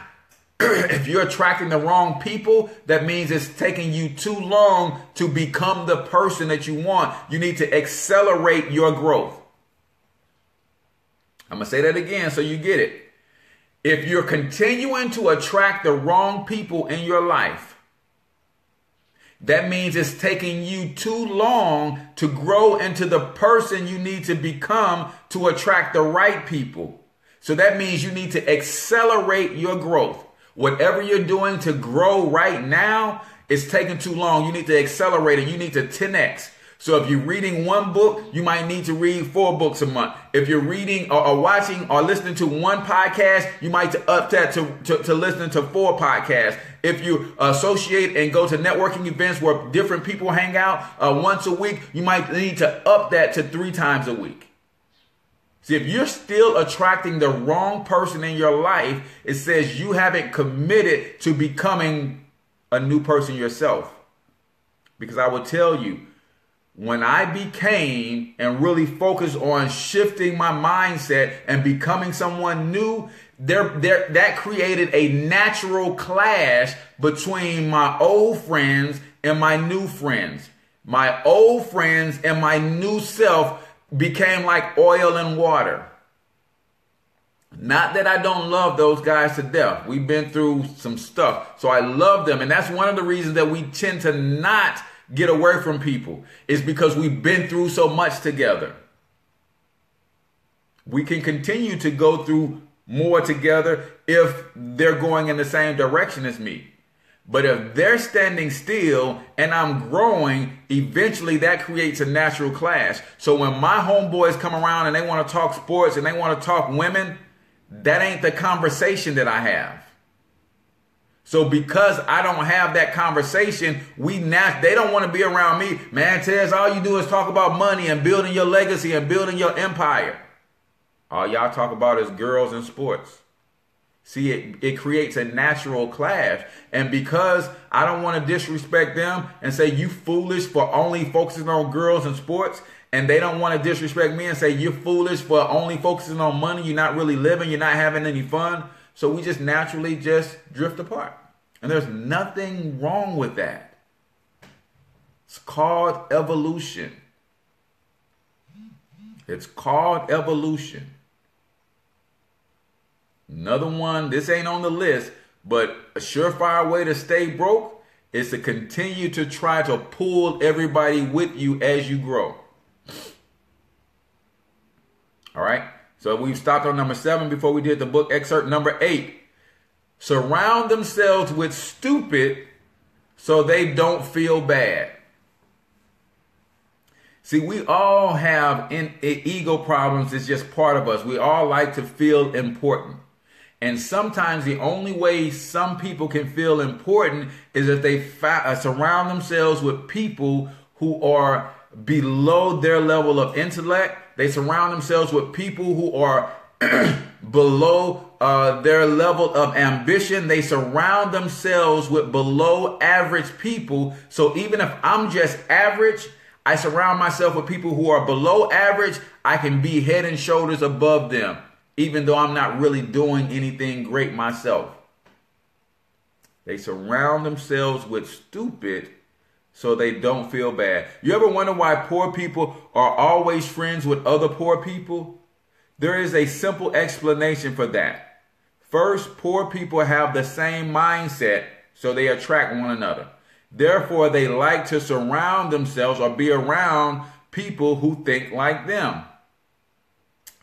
if you're attracting the wrong people, that means it's taking you too long to become the person that you want. You need to accelerate your growth. I'm going to say that again so you get it. If you're continuing to attract the wrong people in your life, that means it's taking you too long to grow into the person you need to become to attract the right people. So that means you need to accelerate your growth. Whatever you're doing to grow right now is taking too long. You need to accelerate it. You need to 10x. So if you're reading one book, you might need to read 4 books a month. If you're reading or watching or listening to one podcast, you might up that to listening to 4 podcasts. If you associate and go to networking events where different people hang out once a week, you might need to up that to 3 times a week. See, if you're still attracting the wrong person in your life, it says you haven't committed to becoming a new person yourself. Because I will tell you, when I became and really focused on shifting my mindset and becoming someone new, that created a natural clash between my old friends and my new friends. My old friends and my new self became like oil and water. Not that I don't love those guys to death. We've been through some stuff. So I love them. And that's one of the reasons that we tend to not get away from people, is because we've been through so much together. We can continue to go through more together if they're going in the same direction as me. But if they're standing still and I'm growing, eventually that creates a natural clash. So when my homeboys come around and they want to talk sports and they want to talk women, that ain't the conversation that I have. So because I don't have that conversation, they don't want to be around me. Man, Tez, all you do is talk about money and building your legacy and building your empire. All y'all talk about is girls and sports. See, it creates a natural clash. And because I don't want to disrespect them and say you foolish for only focusing on girls and sports, and they don't want to disrespect me and say you're foolish for only focusing on money, you're not really living, you're not having any fun. So we just naturally just drift apart. And there's nothing wrong with that. It's called evolution. It's called evolution. Another one, this ain't on the list, but a surefire way to stay broke is to continue to try to pull everybody with you as you grow. All right. So we've stopped on number 7 before we did the book excerpt. Number 8. surround themselves with stupid so they don't feel bad. See, we all have ego problems. It's just part of us. We all like to feel important. And sometimes the only way some people can feel important is if they surround themselves with people who are below their level of intellect. They surround themselves with people who are below their level of ambition. They surround themselves with below average people. So even if I'm just average, I surround myself with people who are below average. I can be head and shoulders above them, even though I'm not really doing anything great myself. They surround themselves with stupid so they don't feel bad. You ever wonder why poor people are always friends with other poor people? There is a simple explanation for that. First, poor people have the same mindset, so they attract one another. Therefore, they like to surround themselves or be around people who think like them.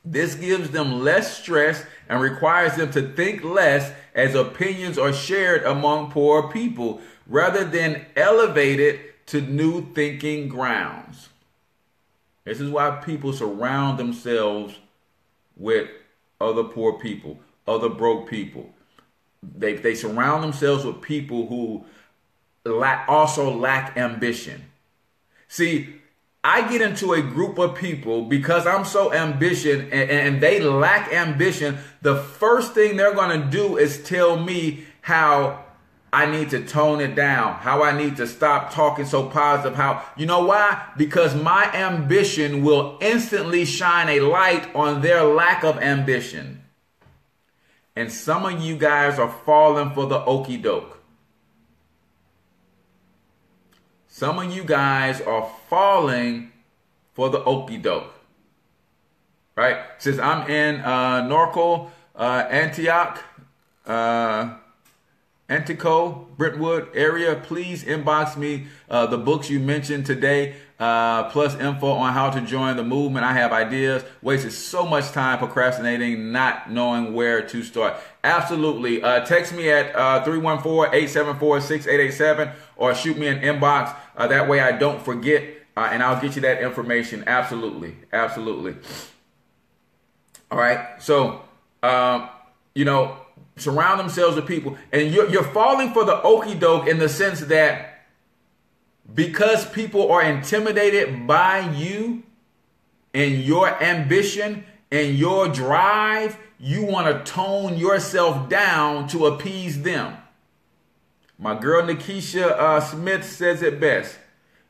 This gives them less stress and requires them to think less as opinions are shared among poor people rather than elevated to new thinking grounds. This is why people surround themselves with other poor people, other broke people. They surround themselves with people who also lack ambition. See, I get into a group of people because I'm so ambitious and they lack ambition. The first thing they're going to do is tell me how I need to tone it down, how I need to stop talking so positive. You know why? Because my ambition will instantly shine a light on their lack of ambition. And some of you guys are falling for the okie doke. Some of you guys are falling for the okie doke, right? Since I'm in Norco, Antioch, Antico, Brentwood area, please inbox me the books you mentioned today, plus info on how to join the movement. I have ideas. Wasted so much time procrastinating, not knowing where to start. Absolutely. Text me at 314-874-6887 or shoot me an inbox. That way I don't forget, and I'll get you that information. Absolutely. Absolutely. All right. So, surround themselves with people. And you're falling for the okie doke in the sense that because people are intimidated by you and your ambition and your drive, you want to tone yourself down to appease them. My girl Nikisha Smith says it best.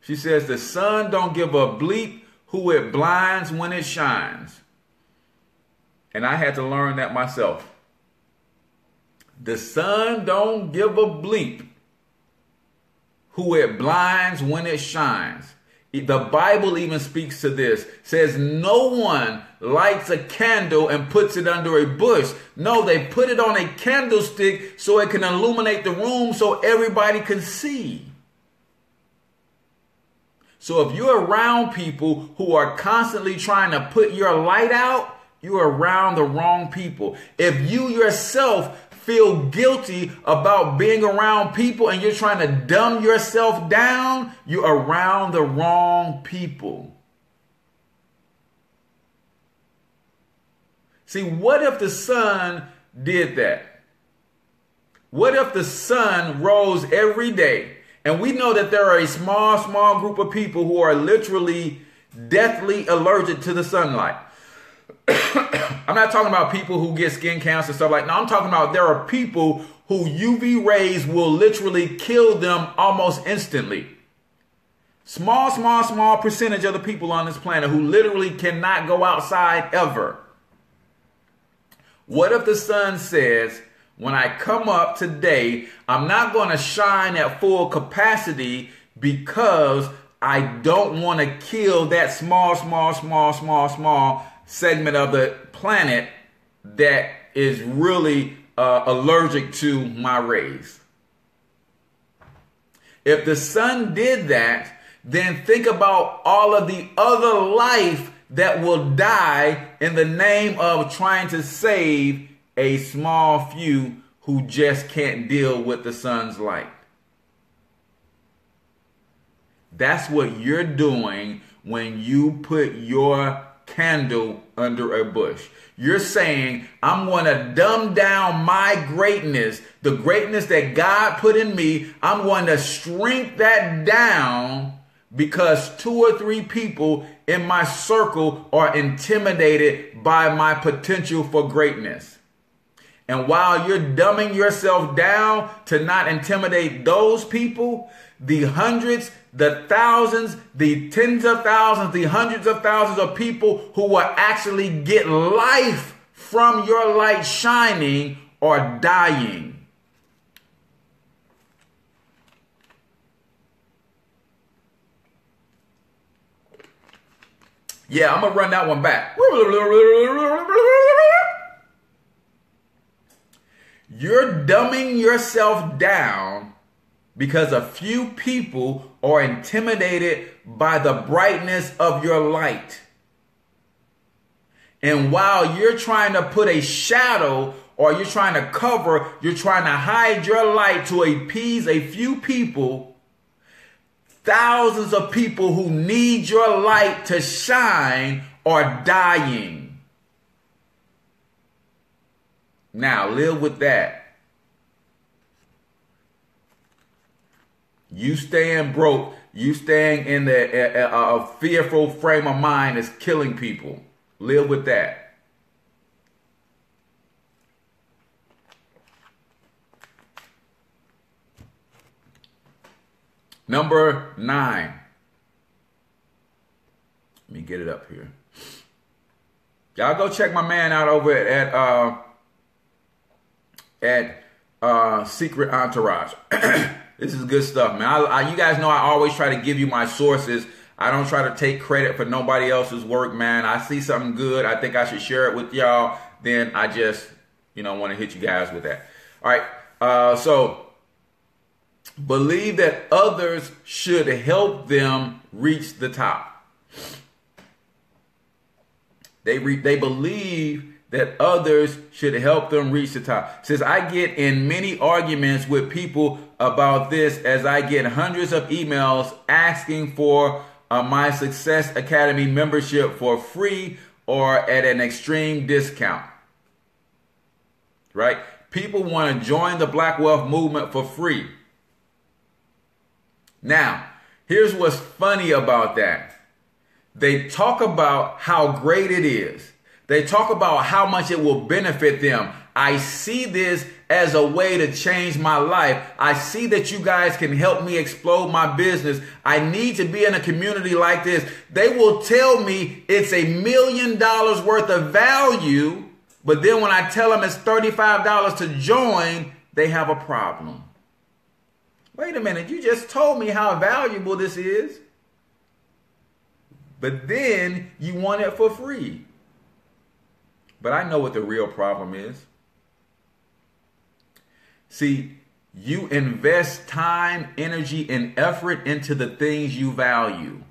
She says, the sun don't give a bleep who it blinds when it shines. And I had to learn that myself. The sun don't give a bleep who it blinds when it shines. The Bible even speaks to this. Says no one lights a candle and puts it under a bush. No, they put it on a candlestick so it can illuminate the room so everybody can see. So if you're around people who are constantly trying to put your light out, you're around the wrong people. If you yourself feel guilty about being around people and you're trying to dumb yourself down, you're around the wrong people. See, what if the sun did that? What if the sun rose every day? And we know that there are a small group of people who are literally deathly allergic to the sunlight. I'm not talking about people who get skin cancer and stuff like that. No, I'm talking about there are people who UV rays will literally kill them almost instantly. Small percentage of the people on this planet who literally cannot go outside ever. What if the sun says, when I come up today, I'm not going to shine at full capacity because I don't want to kill that small segment of the planet that is really allergic to my rays. If the sun did that, then think about all of the other life that will die in the name of trying to save a small few who just can't deal with the sun's light. That's what you're doing when you put your candle under a bush. You're saying, I'm going to dumb down my greatness, the greatness that God put in me. I'm going to shrink that down because 2 or 3 people in my circle are intimidated by my potential for greatness. And while you're dumbing yourself down to not intimidate those people, the hundreds, the thousands, the tens of thousands, the hundreds of thousands of people who will actually get life from your light shining are dying. Yeah, I'm going to run that one back. You're dumbing yourself down because a few people are intimidated by the brightness of your light. And while you're trying to put a shadow or you're trying to cover, you're trying to hide your light to appease a few people, thousands of people who need your light to shine are dying. Now, live with that. You staying broke, you staying in a fearful frame of mind is killing people. Live with that. Number 9. Let me get it up here. Y'all go check my man out over at Secret Entourage. This is good stuff, man. You guys know I always try to give you my sources. I don't try to take credit for nobody else's work, man. I see something good, I think I should share it with y'all. Then I just, want to hit you guys with that. All right. So believe that others should help them reach the top. They believe that others should help them reach the top. Since I get in many arguments with people about this, as I get hundreds of emails asking for my Success Academy membership for free or at an extreme discount. Right? People want to join the Black Wealth Movement for free. Now, here's what's funny about that. They talk about how great it is. They talk about how much it will benefit them. I see this as a way to change my life. I see that you guys can help me explode my business. I need to be in a community like this. They will tell me it's $1 million worth of value, but then when I tell them it's $35 to join, they have a problem. Wait a minute, you just told me how valuable this is, but then you want it for free. But I know what the real problem is. See, you invest time, energy, and effort into the things you value.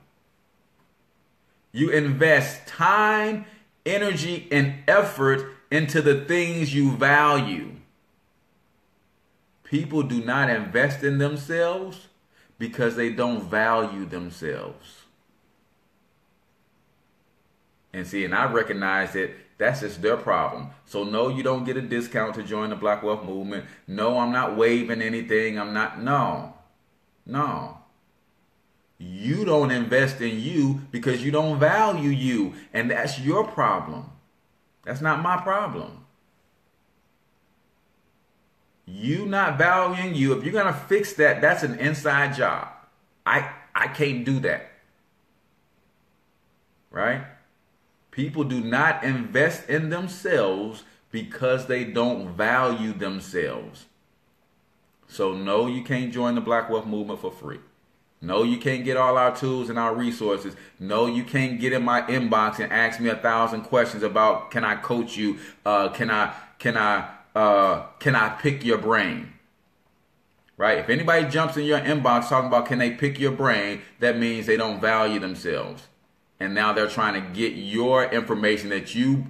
You invest time, energy, and effort into the things you value. People do not invest in themselves because they don't value themselves. And see, and I recognize that that's just their problem. So no, you don't get a discount to join the Black Wealth Movement. No, I'm not waiving anything. No. You don't invest in you because you don't value you. And that's your problem. That's not my problem. You not valuing you. If you're going to fix that, that's an inside job. I can't do that. Right? People do not invest in themselves because they don't value themselves. So no, you can't join the Black Wealth Movement for free. No, you can't get all our tools and our resources. No, you can't get in my inbox and ask me 1,000 questions about, can I coach you? Can I pick your brain? Right? If anybody jumps in your inbox talking about can they pick your brain, that means they don't value themselves. And now they're trying to get your information that you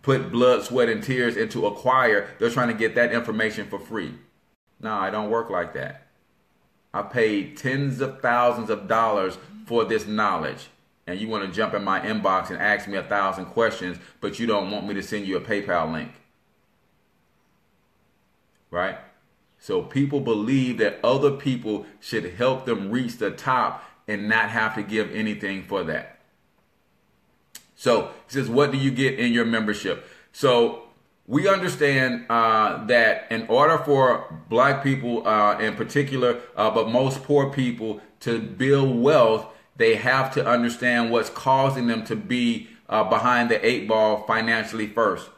put blood, sweat, and tears into acquire. They're trying to get that information for free. No, I don't work like that. I paid tens of thousands of dollars for this knowledge. And you want to jump in my inbox and ask me 1,000 questions, but you don't want me to send you a PayPal link. Right? So people believe that other people should help them reach the top and not have to give anything for that. So he says, what do you get in your membership? So we understand that in order for black people in particular, but most poor people to build wealth, they have to understand what's causing them to be behind the 8 ball financially first.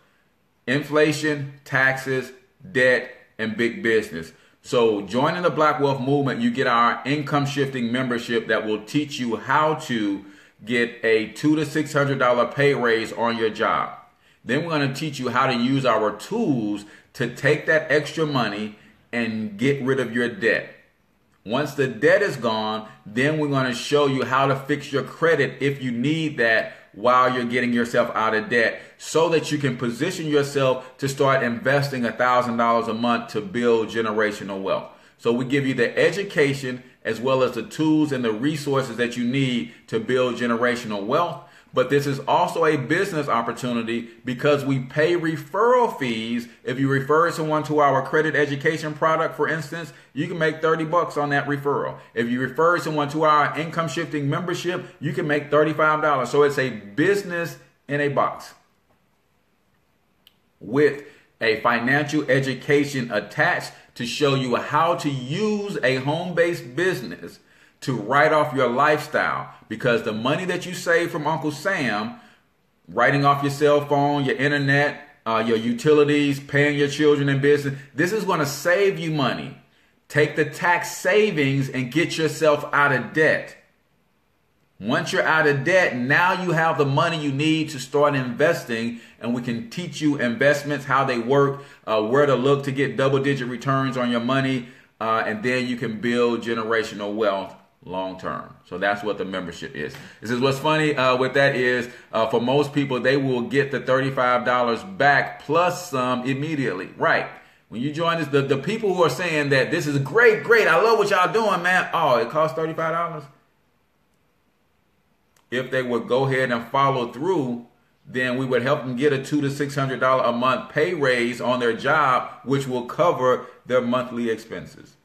Inflation, taxes, debt, and big business. So joining the Black Wealth Movement, you get our income shifting membership that will teach you how to get a $200 to $600 pay raise on your job. Then we're going to teach you how to use our tools to take that extra money and get rid of your debt. Once the debt is gone, then we're going to show you how to fix your credit if you need that while you're getting yourself out of debt, so that you can position yourself to start investing $1,000 a month to build generational wealth. So we give you the education as well as the tools and the resources that you need to build generational wealth. But this is also a business opportunity because we pay referral fees. If you refer someone to our credit education product, for instance, you can make $30 on that referral. If you refer someone to our income shifting membership, you can make $35. So it's a business in a box with a financial education attached to show you how to use a home-based business to write off your lifestyle, because the money that you save from Uncle Sam, writing off your cell phone, your internet, your utilities, paying your children in business, this is going to save you money. Take the tax savings and get yourself out of debt. Once you're out of debt, now you have the money you need to start investing, and we can teach you investments, how they work, where to look to get double-digit returns on your money, and then you can build generational wealth long term. So that's what the membership is. This is what's funny with that is for most people, they will get the $35 back plus some immediately. Right. When you join this, the people who are saying that this is great, I love what y'all doing, man. Oh, it costs $35. If they would go ahead and follow through, then we would help them get a $200 to $600 a month pay raise on their job, which will cover their monthly expenses.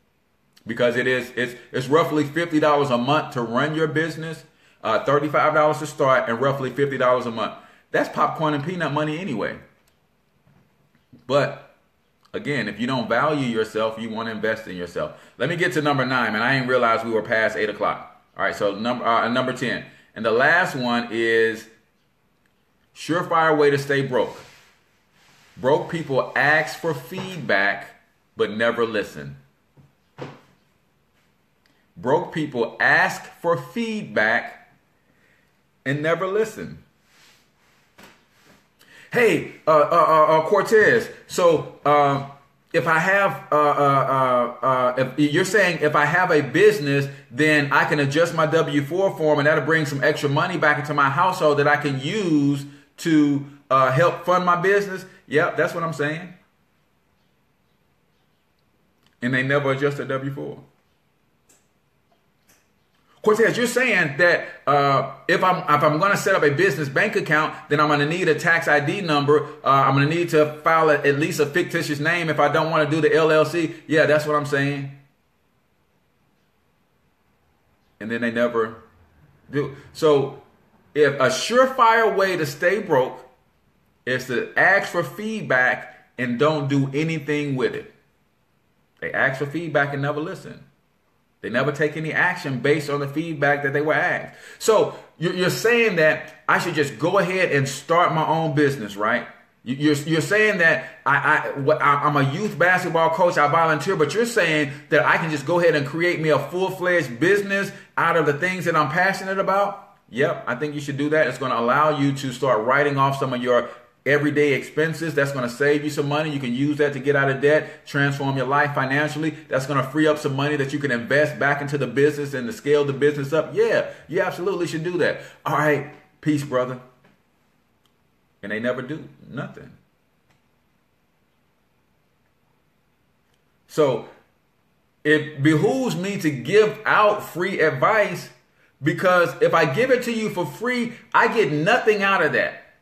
Because it's roughly $50 a month to run your business, $35 to start, and roughly $50 a month. That's popcorn and peanut money anyway. But again, if you don't value yourself, you want to invest in yourself. Let me get to number 9, and I didn't realize we were past 8 o'clock. All right, so number 10. And the last one is surefire way to stay broke. Broke people ask for feedback, but never listen. Broke people ask for feedback and never listen. Hey, Cortez, so if I have, if you're saying if I have a business, then I can adjust my W-4 form and that'll bring some extra money back into my household that I can use to help fund my business. Yep, that's what I'm saying. And they never adjust their W-4. Cortez, you're saying that if I'm going to set up a business bank account, then I'm going to need a tax ID number. I'm going to need to file at least a fictitious name if I don't want to do the LLC. Yeah, that's what I'm saying. And then they never do. So if a surefire way to stay broke is to ask for feedback and don't do anything with it. They ask for feedback and never listen. They never take any action based on the feedback that they were asked. So you're saying that I should just go ahead and start my own business, right? You're saying that I'm a youth basketball coach. I volunteer, but you're saying that I can just go ahead and create me a full-fledged business out of the things that I'm passionate about? Yep, I think you should do that. It's going to allow you to start writing off some of your everyday expenses. That's going to save you some money. You can use that to get out of debt, transform your life financially. That's going to free up some money that you can invest back into the business and to scale the business up. Yeah, you absolutely should do that. All right. Peace, brother. And they never do nothing. So it behooves me to give out free advice, because if I give it to you for free, I get nothing out of that.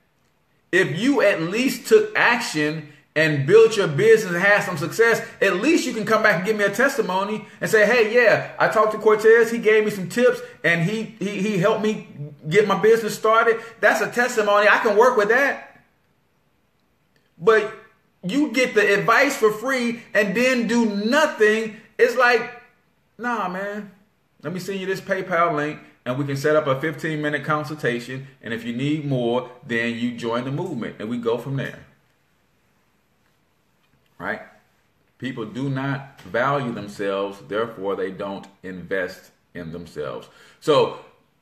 If you at least took action and built your business and had some success, at least you can come back and give me a testimony and say, hey, yeah, I talked to Cortez. He gave me some tips and he helped me get my business started. That's a testimony. I can work with that. But you get the advice for free and then do nothing. It's like, nah, man, let me send you this PayPal link and we can set up a 15-minute consultation. And if you need more, then you join the movement and we go from there. Right? People do not value themselves, therefore they don't invest in themselves. So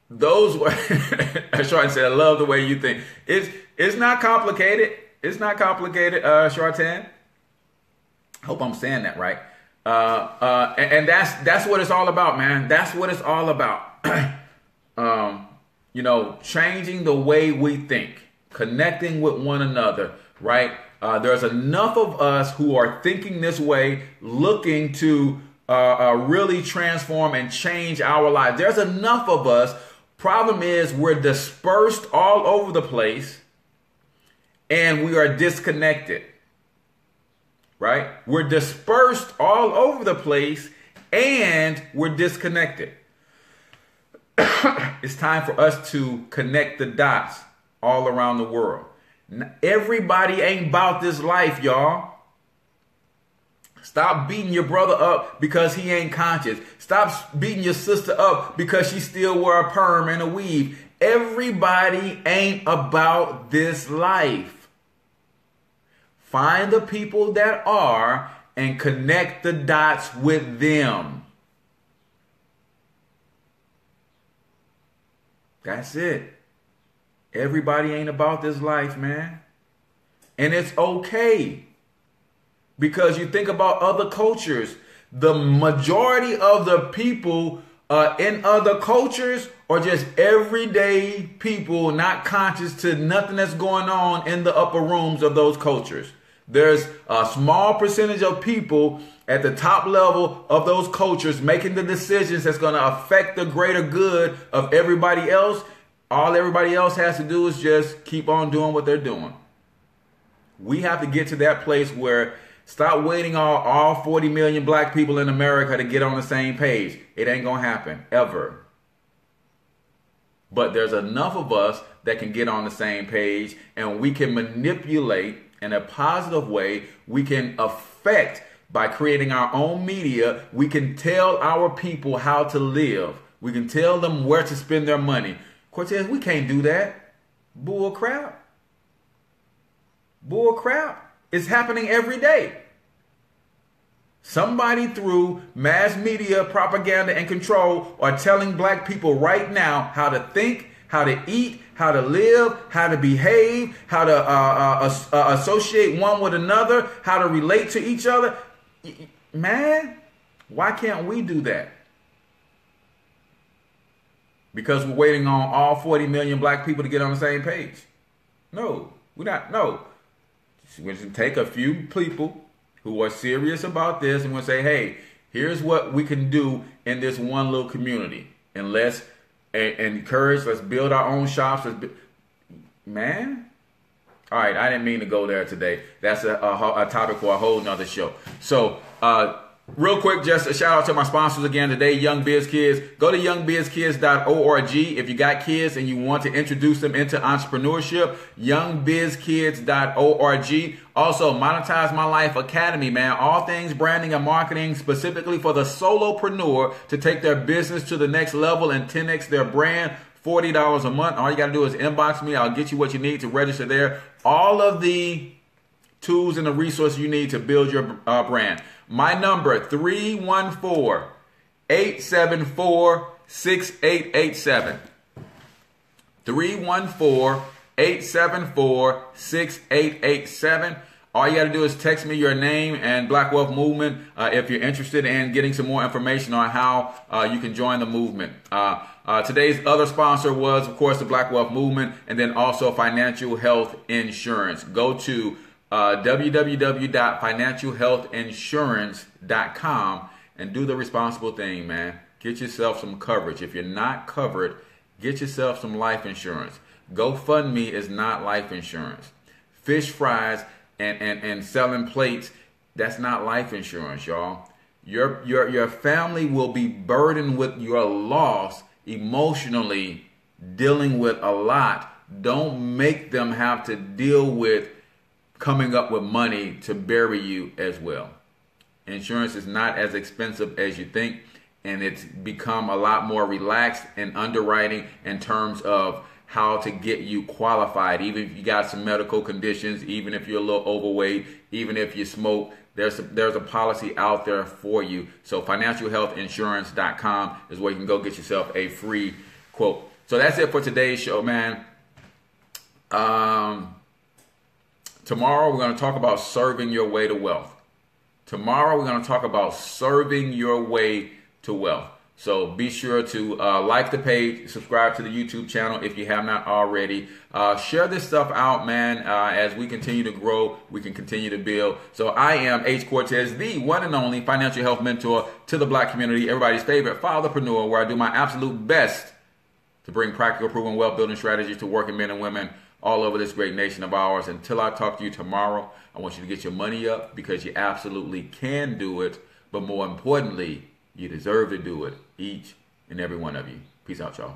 those were, I try to say, I love the way you think. It's not complicated. It's not complicated, Shartan. Hope I'm saying that right. And that's what it's all about, man. That's what it's all about. Changing the way we think, connecting with one another, right? There's enough of us who are thinking this way, looking to really transform and change our lives. There's enough of us. Problem is, we're dispersed all over the place and we are disconnected, right? We're dispersed all over the place and we're disconnected. It's time for us to connect the dots all around the world. Everybody ain't about this life, y'all. Stop beating your brother up because he ain't conscious. Stop beating your sister up because she still wear a perm and a weave. Everybody ain't about this life. Find the people that are and connect the dots with them. That's it. Everybody ain't about this life, man. And it's okay. Because you think about other cultures, the majority of the people in other cultures are just everyday people, not conscious to nothing that's going on in the upper rooms of those cultures. There's a small percentage of people at the top level of those cultures making the decisions that's going to affect the greater good of everybody else. All everybody else has to do is just keep on doing what they're doing. We have to get to that place where stop waiting on all 40 million black people in America to get on the same page. It ain't going to happen ever. But there's enough of us that can get on the same page and we can manipulate in a positive way. We can affect by creating our own media. We can tell our people how to live. We can tell them where to spend their money. Cortez, we can't do that. Bull crap. Bull crap. It's happening every day. Somebody through mass media propaganda and control are telling black people right now how to think, how to eat, how to live, how to behave, how to associate one with another, how to relate to each other. Man, why can't we do that? Because we're waiting on all 40 million black people to get on the same page. No, we're not. No. We're going to take a few people who are serious about this and we'll say, hey, here's what we can do in this one little community. And let's encourage, let's build our own shops. Man. All right, I didn't mean to go there today. That's a topic for a whole nother show. So, real quick, just a shout out to my sponsors again today, Young Biz Kids. Go to youngbizkids.org if you got kids and you want to introduce them into entrepreneurship. Youngbizkids.org. Also, Monetize My Life Academy, man. All things branding and marketing specifically for the solopreneur to take their business to the next level and 10x their brand. $40 a month. All you got to do is inbox me. I'll get you what you need to register there. All of the tools and the resources you need to build your brand. My number, 314-874-6887. 314-874-6887. All you got to do is text me your name and Black Wealth Movement if you're interested in getting some more information on how you can join the movement. Today's other sponsor was, of course, the Black Wealth Movement, and then also Financial Health Insurance. Go to www.financialhealthinsurance.com and do the responsible thing, man. Get yourself some coverage. If you're not covered, get yourself some life insurance. GoFundMe is not life insurance. Fish fries and selling plates, that's not life insurance, y'all. Your family will be burdened with your loss emotionally, dealing with a lot. Don't make them have to deal with coming up with money to bury you as well. Insurance is not as expensive as you think, and it's become a lot more relaxed in underwriting in terms of how to get you qualified. Even if you got some medical conditions, even if you're a little overweight, even if you smoke, there's a policy out there for you. So financialhealthinsurance.com is where you can go get yourself a free quote. So that's it for today's show, man. Tomorrow we're going to talk about serving your way to wealth. Tomorrow we're going to talk about serving your way to wealth. So be sure to like the page, subscribe to the YouTube channel if you have not already. Share this stuff out, man. As we continue to grow, we can continue to build. So I am H. Cortez, the one and only financial health mentor to the Black community, everybody's favorite fatherpreneur, where I do my absolute best to bring practical, proven wealth building strategies to working men and women all over this great nation of ours. Until I talk to you tomorrow, I want you to get your money up, because you absolutely can do it. But more importantly, you deserve to do it, each and every one of you. Peace out, y'all.